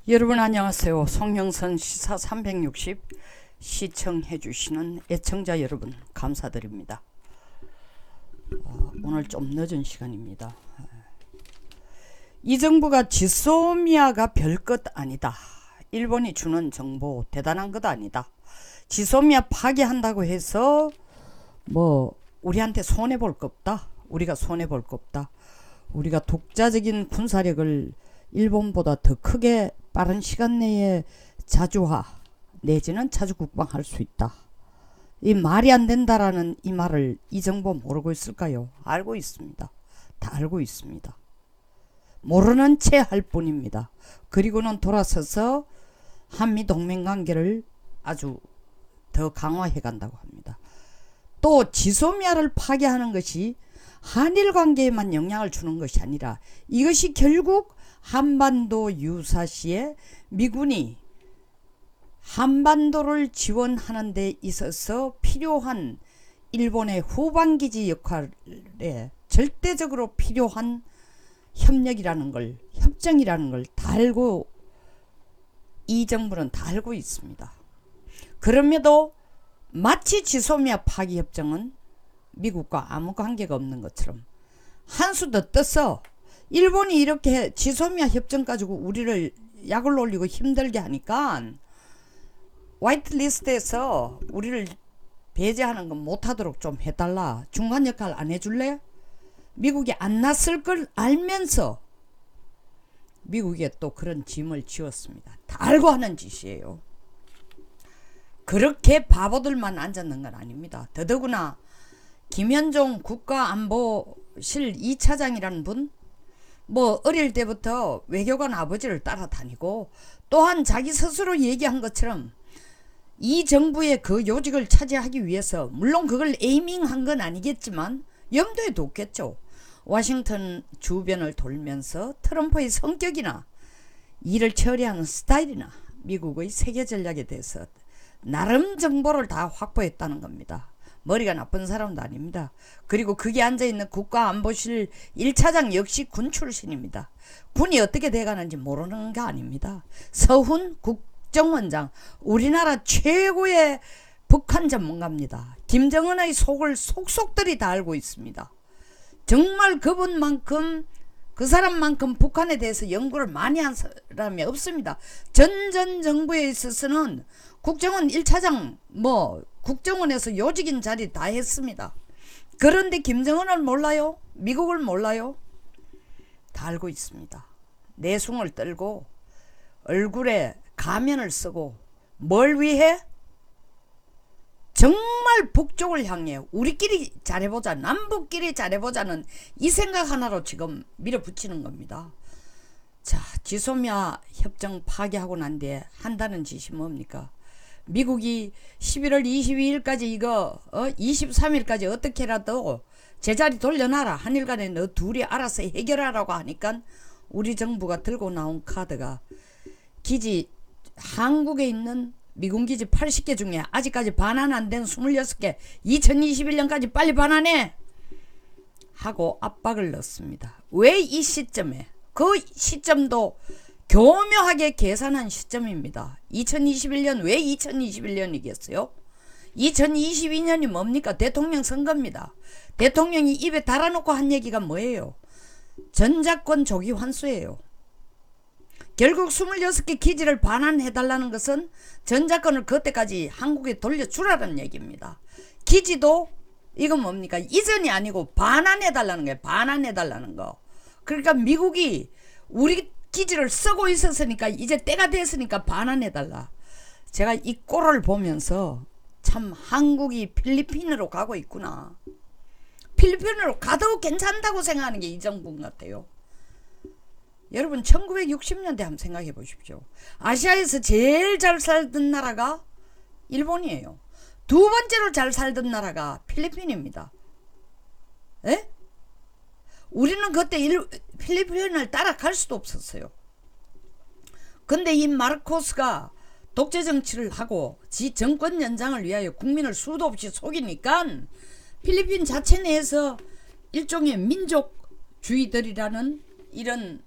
여러분 안녕하세요. 송영선 시사 360 시청해 주시는 애청자 여러분 감사드립니다. 오늘 좀 늦은 시간입니다. 이 정부가 지소미아가 별것 아니다. 일본이 주는 정보 대단한 것 아니다. 지소미아 파괴한다고 해서 뭐 우리한테 손해볼 거 없다. 우리가 손해볼 거 없다. 우리가 독자적인 군사력을 일본보다 더 크게 빠른 시간 내에 자주화 내지는 자주국방할 수 있다. 이 말이 안 된다라는 이 말을 이 정부 모르고 있을까요? 알고 있습니다. 다 알고 있습니다. 모르는 채 할 뿐입니다. 그리고는 돌아서서 한미 동맹관계를 아주 더 강화해 간다고 합니다. 또 지소미아를 파괴하는 것이 한일 관계에만 영향을 주는 것이 아니라 이것이 결국 한반도 유사시에 미군이 한반도를 지원하는 데 있어서 필요한 일본의 후방기지 역할에 절대적으로 필요한 협력이라는 걸, 협정이라는 걸 다 알고 이 정부는 다 알고 있습니다. 그럼에도 마치 지소미아 파기 협정은 미국과 아무 관계가 없는 것처럼 한수 더 떠서 일본이 이렇게 지소미아 협정 가지고 우리를 약을 올리고 힘들게 하니까 화이트리스트에서 우리를 배제하는 건 못하도록 좀 해달라. 중간 역할 안 해줄래? 미국이 안 났을 걸 알면서 미국에 또 그런 짐을 지었습니다. 다 알고 하는 짓이에요. 그렇게 바보들만 앉았는 건 아닙니다. 더더구나 김현종 국가안보실 2차장이라는 분, 뭐 어릴 때부터 외교관 아버지를 따라다니고 또한 자기 스스로 얘기한 것처럼 이 정부의 그 요직을 차지하기 위해서 물론 그걸 에이밍한 건 아니겠지만 염두에 뒀겠죠. 워싱턴 주변을 돌면서 트럼프의 성격이나 일을 처리하는 스타일이나 미국의 세계 전략에 대해서 나름 정보를 다 확보했다는 겁니다. 머리가 나쁜 사람도 아닙니다. 그리고 거기 앉아있는 국가안보실 1차장 역시 군 출신입니다. 군이 어떻게 돼가는지 모르는 게 아닙니다. 서훈 국정원장, 우리나라 최고의 북한 전문가입니다. 김정은의 속을 속속들이 다 알고 있습니다. 정말 그분만큼 그 사람만큼 북한에 대해서 연구를 많이 한 사람이 없습니다. 전 정부에 있어서는 국정원 1차장 국정원에서 요직인 자리 다 했습니다. 그런데 김정은을 몰라요? 미국을 몰라요? 다 알고 있습니다. 내숭을 떨고 얼굴에 가면을 쓰고 뭘 위해? 정말 북쪽을 향해 우리끼리 잘해보자, 남북끼리 잘해보자는 이 생각 하나로 지금 밀어붙이는 겁니다. 자, 지소미아 협정 파기하고 난 뒤에 한다는 짓이 뭡니까? 미국이 11월 22일까지 이거 23일까지 어떻게라도 제자리 돌려놔라. 한일 간에 너 둘이 알아서 해결하라고 하니까 우리 정부가 들고 나온 카드가 기지, 한국에 있는 미군기지 80개 중에 아직까지 반환 안 된 26개 2021년까지 빨리 반환해 하고 압박을 넣습니다. 왜 이 시점에? 그 시점도 교묘하게 계산한 시점입니다. 2021년 왜 2021년이겠어요? 2022년이 뭡니까? 대통령 선거입니다. 대통령이 입에 달아놓고 한 얘기가 뭐예요? 전작권 조기 환수예요. 결국 26개 기지를 반환해달라는 것은 전작권을 그때까지 한국에 돌려주라는 얘기입니다. 기지도 이건 뭡니까? 이전이 아니고 반환해달라는 거예요. 반환해달라는 거. 그러니까 미국이 우리 기지를 쓰고 있었으니까 이제 때가 됐으니까 반환해달라. 제가 이 꼴을 보면서 참 한국이 필리핀으로 가고 있구나. 필리핀으로 가도 괜찮다고 생각하는 게 이 정부인 것 같아요. 여러분 1960년대 한번 생각해 보십시오. 아시아에서 제일 잘 살던 나라가 일본이에요. 두 번째로 잘 살던 나라가 필리핀입니다. 에? 우리는 그때 필리핀을 따라갈 수도 없었어요. 근데 이 마르코스가 독재 정치를 하고 지 정권 연장을 위하여 국민을 수도 없이 속이니까 필리핀 자체 내에서 일종의 민족주의들이라는 이런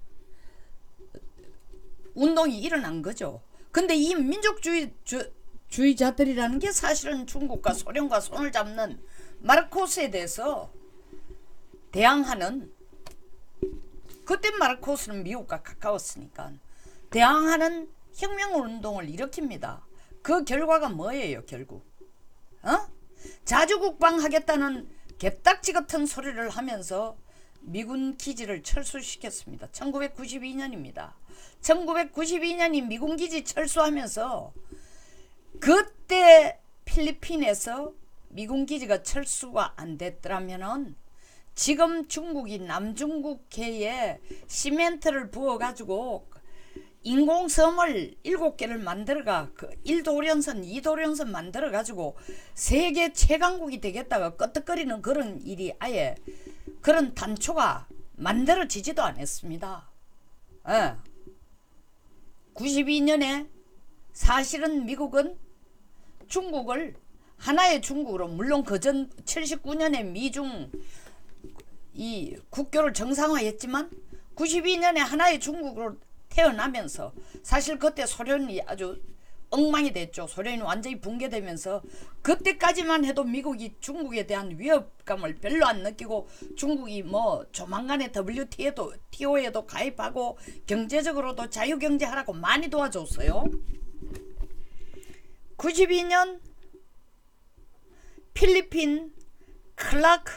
운동이 일어난 거죠. 근데 이 민족주의자들이라는 게 사실은 중국과 소련과 손을 잡는 마르코스에 대해서 대항하는, 그때 마르코스는 미국과 가까웠으니까 대항하는 혁명운동을 일으킵니다. 그 결과가 뭐예요 결국? 자주국방하겠다는 개딱지 같은 소리를 하면서 미군 기지를 철수시켰습니다. 1992년입니다. 1992년이 미군 기지 철수하면서, 그때 필리핀에서 미군 기지가 철수가 안 됐더라면은 지금 중국이 남중국해에 시멘트를 부어가지고 인공섬을 7개를 만들어가, 그 1도련선 2도련선 만들어가지고 세계 최강국이 되겠다가 끄떡거리는 그런 일이, 아예 그런 단초가 만들어지지도 않았습니다. 92년에 사실은 미국은 중국을 하나의 중국으로, 물론 그전 79년에 미중 이 국교를 정상화했지만 92년에 하나의 중국으로 태어나면서, 사실 그때 소련이 아주 엉망이 됐죠. 소련이 완전히 붕괴되면서 그때까지만 해도 미국이 중국에 대한 위협감을 별로 안 느끼고, 중국이 뭐 조만간에 WTO에도 가입하고 경제적으로도 자유경제하라고 많이 도와줬어요. 92년 필리핀 클라크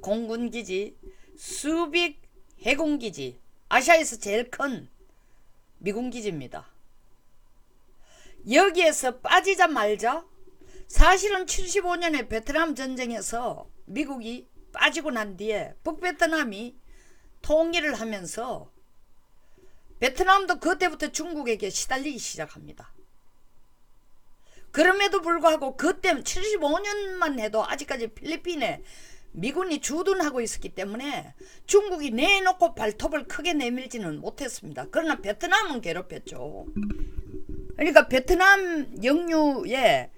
공군기지, 수빅 해군기지, 아시아에서 제일 큰 미군기지입니다. 여기에서 빠지자마자, 사실은 75년에 베트남 전쟁에서 미국이 빠지고 난 뒤에 북베트남이 통일을 하면서 베트남도 그때부터 중국에게 시달리기 시작합니다. 그럼에도 불구하고 그때 75년만 해도 아직까지 필리핀에 미군이 주둔하고 있었기 때문에 중국이 내놓고 발톱을 크게 내밀지는 못했습니다. 그러나 베트남은 괴롭혔죠. 그러니까 베트남 영유의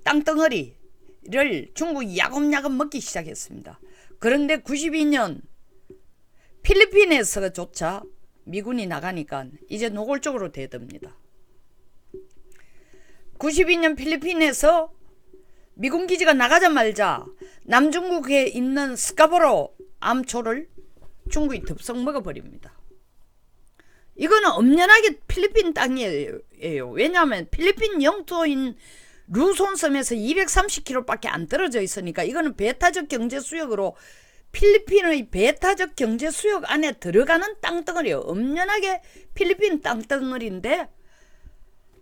땅덩어리를 중국이 야금야금 먹기 시작했습니다. 그런데 92년 필리핀에서조차 미군이 나가니까 이제 노골적으로 대듭니다. 92년 필리핀에서 미군 기지가 나가자마자 남중국에 있는 스카보로 암초를 중국이 덥석 먹어버립니다. 이거는 엄연하게 필리핀 땅이에요. 왜냐하면 필리핀 영토인 루손섬에서 230km밖에 안 떨어져 있으니까 이거는 배타적 경제 수역으로, 필리핀의 배타적 경제 수역 안에 들어가는 땅덩어리예요. 엄연하게 필리핀 땅덩어리인데,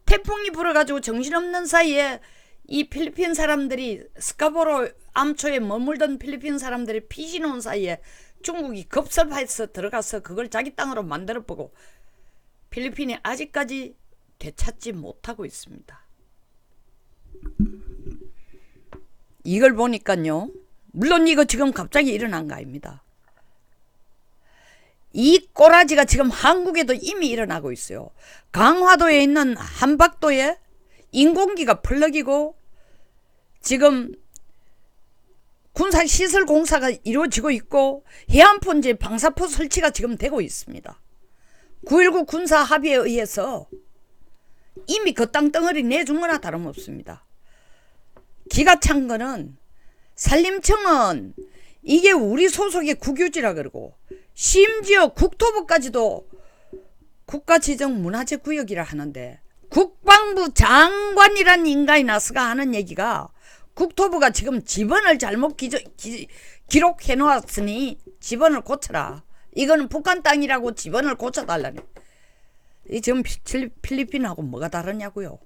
태풍이 불어가지고 정신없는 사이에 이 필리핀 사람들이, 스카보로 암초에 머물던 필리핀 사람들이 피신 온 사이에 중국이 급습해서 들어가서 그걸 자기 땅으로 만들어보고 필리핀이 아직까지 되찾지 못하고 있습니다. 이걸 보니까요, 물론 이거 지금 갑자기 일어난 거 아닙니다. 이 꼬라지가 지금 한국에도 이미 일어나고 있어요. 강화도에 있는 한박도에 인공기가 펄럭이고 지금 군사시설 공사가 이루어지고 있고 해안포 방사포 설치가 지금 되고 있습니다. 9.19 군사 합의에 의해서 이미 그 땅덩어리 내준 거나 다름없습니다. 기가 찬 거는 산림청은 이게 우리 소속의 국유지라 그러고, 심지어 국토부까지도 국가지정문화재구역이라 하는데, 국방부 장관이란 인간이 나서가 하는 얘기가 국토부가 지금 지번을 잘못 기록해 놓았으니 지번을 고쳐라. 이거는 북한 땅이라고 지번을 고쳐달라네. 이 지금 필리핀하고 뭐가 다르냐고요.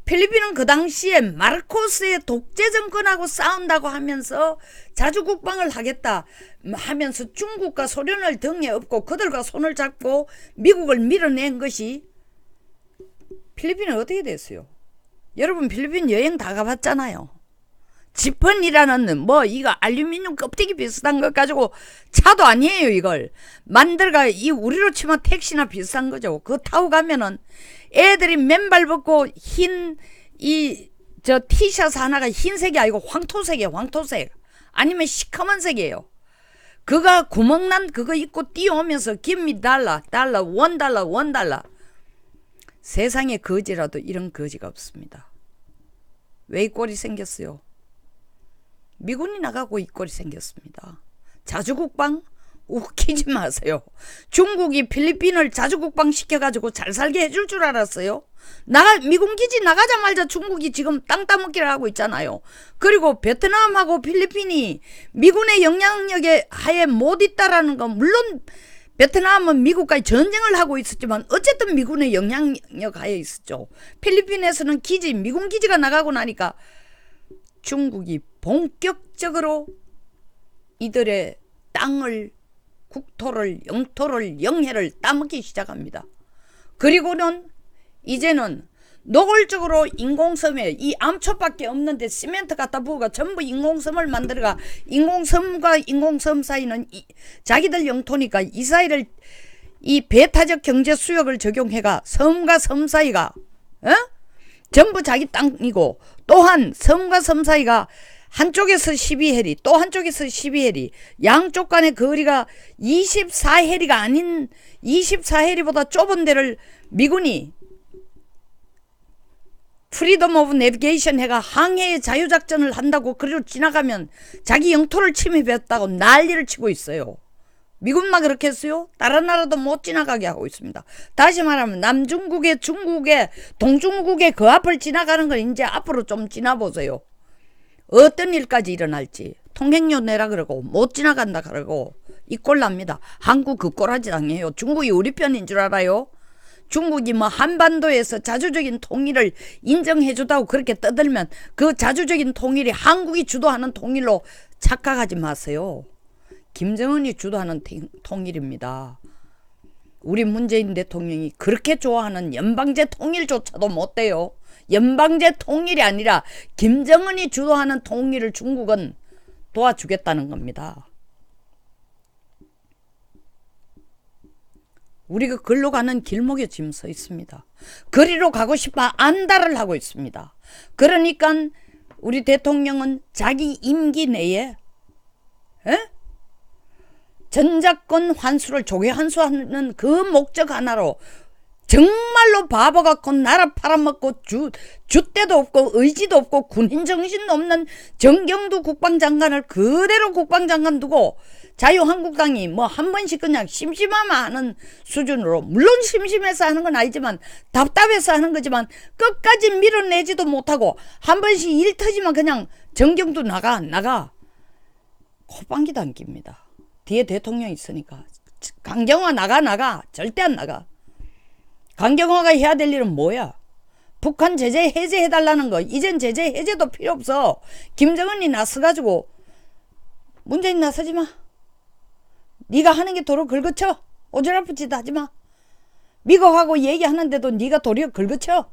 필리핀은 그 당시에 마르코스의 독재 정권하고 싸운다고 하면서 자주국방을 하겠다 하면서 중국과 소련을 등에 업고 그들과 손을 잡고 미국을 밀어낸 것이, 필리핀은 어떻게 됐어요? 여러분 필리핀 여행 다 가봤잖아요. 지펀이라는 뭐 이거 알루미늄 껍데기 비슷한 것 가지고, 차도 아니에요. 이걸 만들가 이 우리로 치면 택시나 비슷한 거죠. 그거 타고 가면은 애들이 맨발 벗고 흰 저 티셔츠 하나가 흰색이 아니고 황토색이에요. 황토색 아니면 시커먼색이에요. 그가 구멍난 그거 입고 뛰어오면서 김이 달러 $1 세상에 거지라도 이런 거지가 없습니다. 왜 이 꼴이 생겼어요? 미군이 나가고 이 꼴이 생겼습니다. 자주국방? 웃기지 마세요. 중국이 필리핀을 자주국방 시켜가지고 잘 살게 해줄 줄 알았어요? 미군 기지 나가자마자 중국이 지금 땅 따먹기를 하고 있잖아요. 그리고 베트남하고 필리핀이 미군의 영향력에 하에 못 있다라는 건 물론 베트남은 미국과의 전쟁을 하고 있었지만 어쨌든 미군의 영향력 하에 있었죠. 필리핀에서는 미군 기지가 나가고 나니까 중국이 본격적으로 이들의 땅을, 국토를, 영토를, 영해를 따먹기 시작합니다. 그리고는 이제는 노골적으로 인공섬에 이 암초밖에 없는데 시멘트 갖다 부어가 전부 인공섬을 만들어가 인공섬과 인공섬 사이는 자기들 영토니까 이 사이를 이 배타적 경제 수역을 적용해가 섬과 섬 사이가 전부 자기 땅이고 또한 섬과 섬 사이가 한쪽에서 12해리 또 한쪽에서 12해리 양쪽 간의 거리가 24해리가 아닌 24해리보다 좁은 데를 미군이 프리덤 오브 내비게이션 해가 항해의 자유작전을 한다고 그리로 지나가면 자기 영토를 침입했다고 난리를 치고 있어요. 미군만 그렇게 했어요? 다른 나라도 못 지나가게 하고 있습니다. 다시 말하면 남중국의 중국의 동중국의 그 앞을 지나가는 걸 이제 앞으로 좀 지나보세요. 어떤 일까지 일어날지. 통행료 내라 그러고 못 지나간다 그러고 이 꼴 납니다. 한국 그 꼴하지 당해요. 중국이 우리 편인 줄 알아요? 중국이 뭐 한반도에서 자주적인 통일을 인정해주다고 그렇게 떠들면 그 자주적인 통일이 한국이 주도하는 통일로 착각하지 마세요. 김정은이 주도하는 통일입니다. 우리 문재인 대통령이 그렇게 좋아하는 연방제 통일조차도 못 돼요. 연방제 통일이 아니라 김정은이 주도하는 통일을 중국은 도와주겠다는 겁니다. 우리가 글로 가는 길목에 지금 서 있습니다. 거리로 가고 싶어 안달을 하고 있습니다. 그러니까 우리 대통령은 자기 임기 내에 전작권 환수를 조기 환수하는 그 목적 하나로 정말로 바보 같고 나라 팔아먹고 주대도 없고 의지도 없고 군인 정신도 없는 정경두 국방장관을 그대로 국방장관 두고 자유한국당이 뭐 한 번씩 그냥 심심하면 하는 수준으로 물론 심심해서 하는 건 아니지만 답답해서 하는 거지만 끝까지 밀어내지도 못하고 한 번씩 일 터지면 그냥 정경두 나가 콧방귀도 안 낍니다. 뒤에 대통령이 있으니까 강경화 나가 절대 안 나가. 강경화가 해야 될 일은 뭐야? 북한 제재 해제해달라는 거. 이젠 제재 해제도 필요 없어. 김정은이 나서가지고 문재인 나서지 마. 네가 하는 게 도로 긁어쳐. 오지랖짓 하지 마. 미국하고 얘기하는데도 네가 도리어 긁어쳐.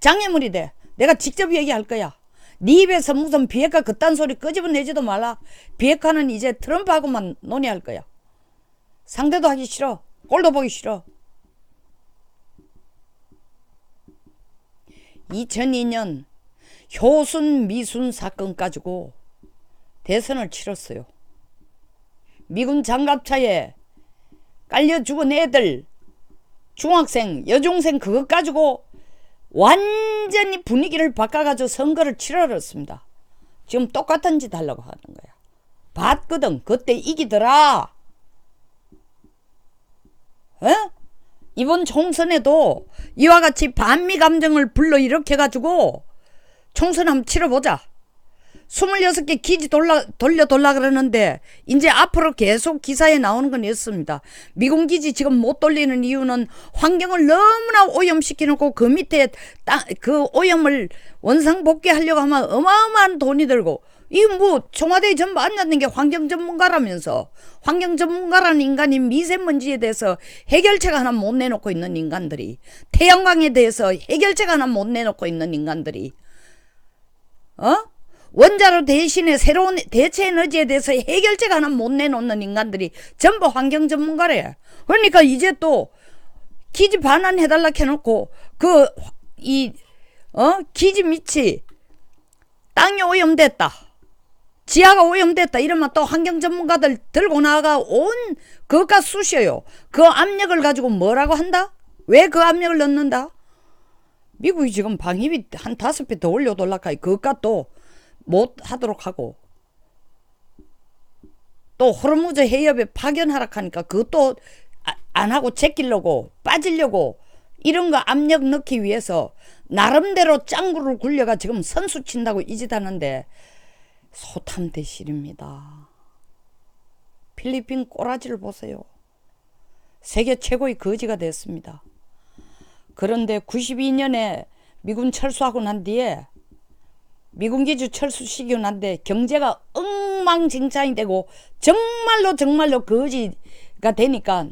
장애물이 돼. 내가 직접 얘기할 거야. 네 입에서 무슨 비핵화 그딴 소리 끄집어내지도 말라. 비핵화는 이제 트럼프하고만 논의할 거야. 상대도 하기 싫어. 꼴도 보기 싫어. 2002년 효순 미순 사건 가지고 대선을 치렀어요. 미군 장갑차에 깔려 죽은 애들 중학생 여중생 그것 가지고 완전히 분위기를 바꿔가지고 선거를 치러렸습니다. 지금 똑같은 짓 하려고 하는 거야. 봤거든. 그때 이기더라. 이번 총선에도 이와 같이 반미 감정을 불러일으켜가지고 총선 한번 치러보자. 26개 기지 돌려 그러는데 이제 앞으로 계속 기사에 나오는 건 있습니다. 미군 기지 지금 못 돌리는 이유는 환경을 너무나 오염시켜놓고 그 밑에 그 오염을 원상복귀하려고 하면 어마어마한 돈이 들고 이거 뭐 청와대에 전부 앉았는 게 환경전문가라면서 환경전문가라는 인간이 미세먼지에 대해서 해결책 하나 못 내놓고 있는 인간들이 태양광에 대해서 해결책 하나 못 내놓고 있는 인간들이 원자로 대신에 새로운 대체 에너지에 대해서 해결책 하나 못 내놓는 인간들이 전부 환경 전문가래. 그러니까 이제 또 기지 반환해달라 해놓고 기지 밑이 땅이 오염됐다. 지하가 오염됐다 이러면 또 환경 전문가들 들고 나가 온 그것과 쑤셔요. 그 압력을 가지고 뭐라고 한다? 왜 그 압력을 넣는다? 미국이 지금 방위비 한 5배 더 올려둘라카이 그것과 또 못 하도록 하고, 또 호르무즈 해협에 파견하라 하니까 그것도 안 하고 제끼려고 빠지려고 이런 거 압력 넣기 위해서 나름대로 짱구를 굴려가 지금 선수 친다고 이 짓 하는데 소탐대실입니다. 필리핀 꼬라지를 보세요. 세계 최고의 거지가 됐습니다. 그런데 92년에 미군 철수하고 난 뒤에 미군기지 철수시키고 난 뒤에 경제가 엉망진창이 되고 정말로 거지가 되니까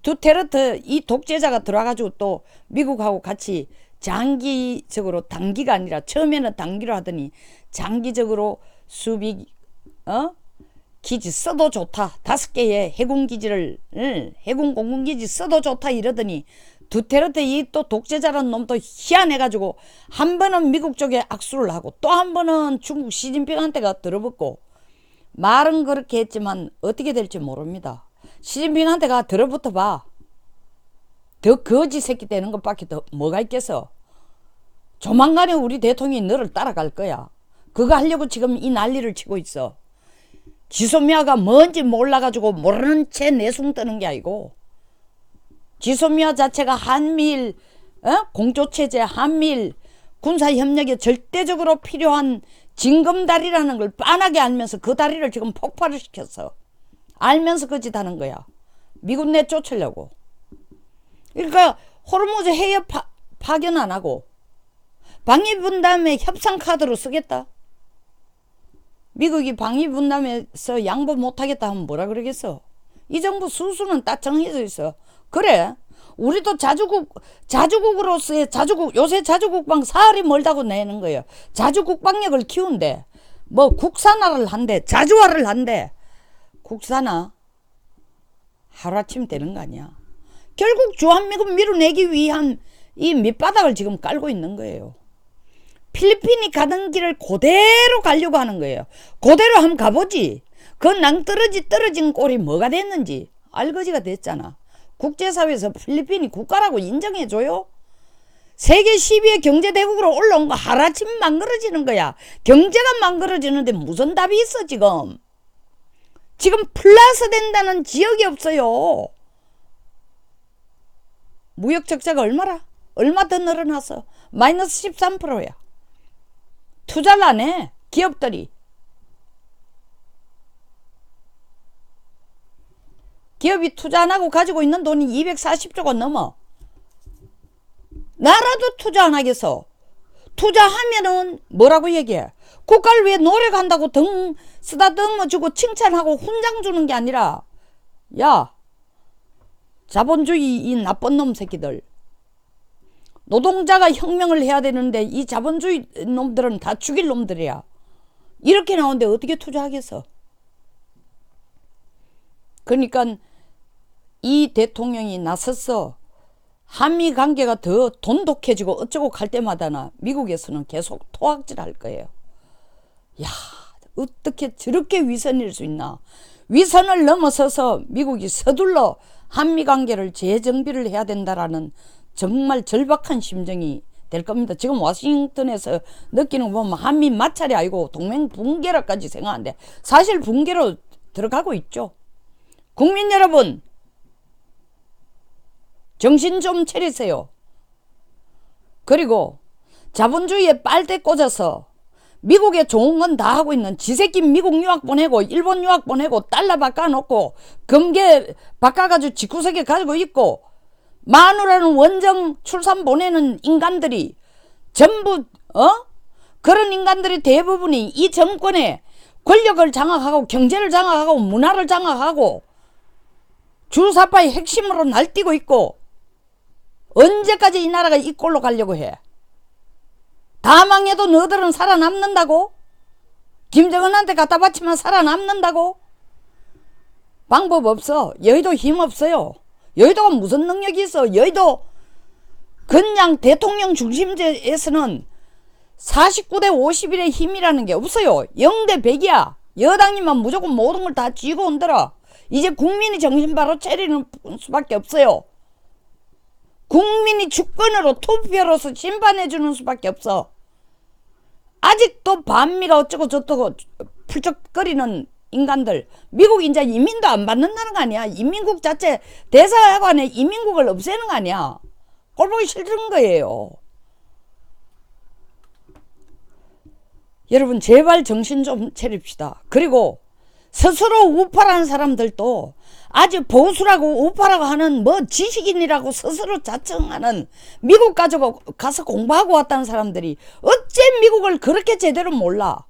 두테르트 이 독재자가 들어와가지고 또 미국하고 같이 장기적으로 단기가 아니라 처음에는 단기로 하더니 장기적으로 수비 기지 써도 좋다. 5개의 해군 공군기지 써도 좋다 이러더니 두테르테 이 또 독재자라는 놈도 희한해가지고 한 번은 미국 쪽에 악수를 하고 또 한 번은 중국 시진핑한테가 들어붙고 말은 그렇게 했지만 어떻게 될지 모릅니다. 시진핑한테가 들어붙어 봐. 더 거지 새끼 되는 것밖에 더 뭐가 있겠어. 조만간에 우리 대통령이 너를 따라갈 거야. 그거 하려고 지금 이 난리를 치고 있어. 지소미아가 뭔지 몰라가지고 모르는 채 내숭 뜨는 게 아니고, 지소미아 자체가 한미일 공조체제, 한미일 군사협력에 절대적으로 필요한 징검다리라는 걸 빤하게 알면서 그 다리를 지금 폭발을 시켰어. 알면서 그 짓 하는 거야. 미군 내쫓으려고. 그러니까 호르무즈 해협 파견 안 하고 방위분담에 협상카드로 쓰겠다. 미국이 방위분담에서 양보 못하겠다 하면 뭐라 그러겠어. 이 정부 수수는 딱 정해져 있어. 그래, 우리도 자주국으로서의 요새 자주국방 사흘이 멀다고 내는 거예요. 자주국방력을 키운대. 뭐 국산화를 한대, 자주화를 한대. 국산화 하루아침 되는 거 아니야. 결국 주한미군 밀어내기 위한 이 밑바닥을 지금 깔고 있는 거예요. 필리핀이 가던 길을 그대로 가려고 하는 거예요. 그대로 한번 가보지. 그 낭떠러진 꼴이 뭐가 됐는지 알거지가 됐잖아. 국제사회에서 필리핀이 국가라고 인정해줘요? 세계 10위의 경제대국으로 올라온 거 하루아침 망가져지는 거야. 경제가 망가져지는데 무슨 답이 있어 지금. 지금 플러스 된다는 지역이 없어요. 무역 적자가 얼마 더 늘어났어? 마이너스 13%야. 투자를 안 해, 기업들이. 기업이 투자 안 하고 가지고 있는 돈이 240조가 넘어. 나라도 투자 안 하겠어. 투자하면은 뭐라고 얘기해? 국가를 위해 노력한다고 등 쓰다듬어주고 칭찬하고 훈장 주는 게 아니라, 야, 자본주의 이 나쁜 놈 새끼들, 노동자가 혁명을 해야 되는데 이 자본주의 놈들은 다 죽일 놈들이야. 이렇게 나오는데 어떻게 투자하겠어? 그러니까 이 대통령이 나서서 한미 관계가 더 돈독해지고 어쩌고 갈 때마다나 미국에서는 계속 토악질 할 거예요. 야, 어떻게 저렇게 위선일 수 있나. 위선을 넘어서서 미국이 서둘러 한미 관계를 재정비를 해야 된다라는 정말 절박한 심정이 될 겁니다. 지금 워싱턴에서 느끼는 거 보면 한미 마찰이 아니고 동맹 붕괴라까지 생각하는데 사실 붕괴로 들어가고 있죠. 국민 여러분, 정신 좀 차리세요. 그리고 자본주의에 빨대 꽂아서 미국에 좋은 건 다 하고 있는 지새끼 미국 유학 보내고 일본 유학 보내고 달러 바꿔놓고 금괴 바꿔가지고 집구석에 가지고 있고 마누라는 원정 출산 보내는 인간들이 전부 그런 인간들이 대부분이 이 정권의 권력을 장악하고 경제를 장악하고 문화를 장악하고 주사파의 핵심으로 날뛰고 있고 언제까지 이 나라가 이 꼴로 가려고 해? 다 망해도 너들은 살아남는다고? 김정은한테 갖다 바치면 살아남는다고? 방법 없어. 여의도 힘 없어요. 여의도가 무슨 능력이 있어? 여의도 그냥 대통령 중심제에서는 49대 51의 힘이라는 게 없어요. 0대 100이야. 여당이면 무조건 모든 걸 다 쥐고 온더라. 이제 국민이 정신 바로 차리는 수밖에 없어요. 국민이 주권으로 투표로서 심판해주는 수밖에 없어. 아직도 반미가 어쩌고 저쩌고 풀쩍거리는 인간들, 미국 이제 이민도 안 받는다는 거 아니야. 이민국 자체 대사관에 이민국을 없애는 거 아니야. 꼴보기 싫은 거예요. 여러분 제발 정신 좀 차립시다. 그리고 스스로 우파라는 사람들도 아주 보수라고 우파라고 하는 뭐 지식인이라고 스스로 자청하는 미국 가서 공부하고 왔다는 사람들이 어째 미국을 그렇게 제대로 몰라.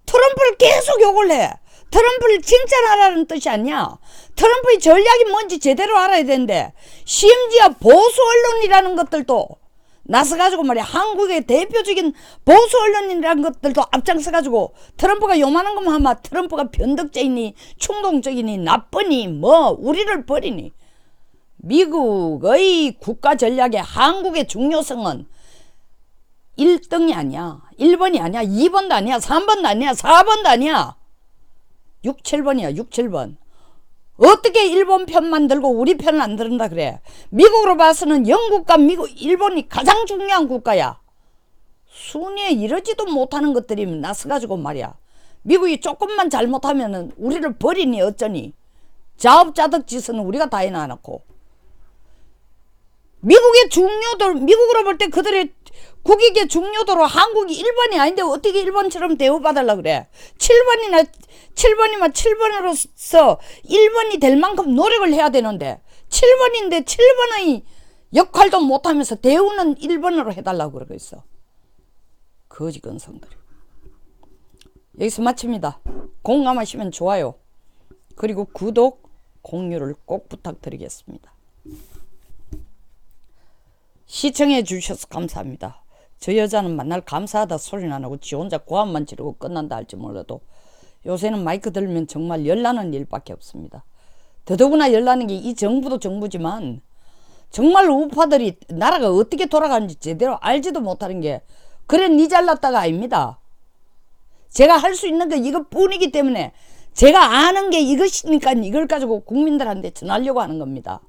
트럼프를 계속 욕을 해. 트럼프를 칭찬하라는 뜻이 아니야. 트럼프의 전략이 뭔지 제대로 알아야 되는데 심지어 보수 언론이라는 것들도 나서가지고 말이야 한국의 대표적인 보수 언론이라는 것들도 앞장서가지고 트럼프가 요만한 것만 하면 트럼프가 변덕죄이니 충동적이니 나쁘니 뭐 우리를 버리니. 미국의 국가 전략에 한국의 중요성은 1등이 아니야. 1번이 아니야. 2번도 아니야. 3번도 아니야. 4번도 아니야. 6, 7번이야. 6, 7번. 어떻게 일본 편만 들고 우리 편을 안 들은다 그래. 미국으로 봐서는 영국과 미국, 일본이 가장 중요한 국가야. 순위에 이러지도 못하는 것들이 나서가지고 말이야. 미국이 조금만 잘못하면은 우리를 버리니 어쩌니. 자업자득 짓은 우리가 다 해놔놓고. 미국의 중요도, 미국으로 볼 때 그들의 국익의 중요도로 한국이 1번이 아닌데 어떻게 1번처럼 대우받으려고 그래. 7번이면 7번으로서 1번이 될 만큼 노력을 해야 되는데 7번인데 7번의 역할도 못하면서 대우는 1번으로 해달라고 그러고 있어. 거지 근성들이. 여기서 마칩니다. 공감하시면 좋아요. 그리고 구독, 공유를 꼭 부탁드리겠습니다. 시청해 주셔서 감사합니다. 저 여자는 만날 감사하다 소리는 안 하고 지 혼자 고함만 지르고 끝난다 할지 몰라도 요새는 마이크 들면 정말 열나는 일밖에 없습니다. 더더구나 열나는 게 이 정부도 정부지만 정말 우파들이 나라가 어떻게 돌아가는지 제대로 알지도 못하는 게 그래 니 잘났다가 아닙니다. 제가 할 수 있는 게 이것뿐이기 때문에 제가 아는 게 이것이니까 이걸 가지고 국민들한테 전하려고 하는 겁니다.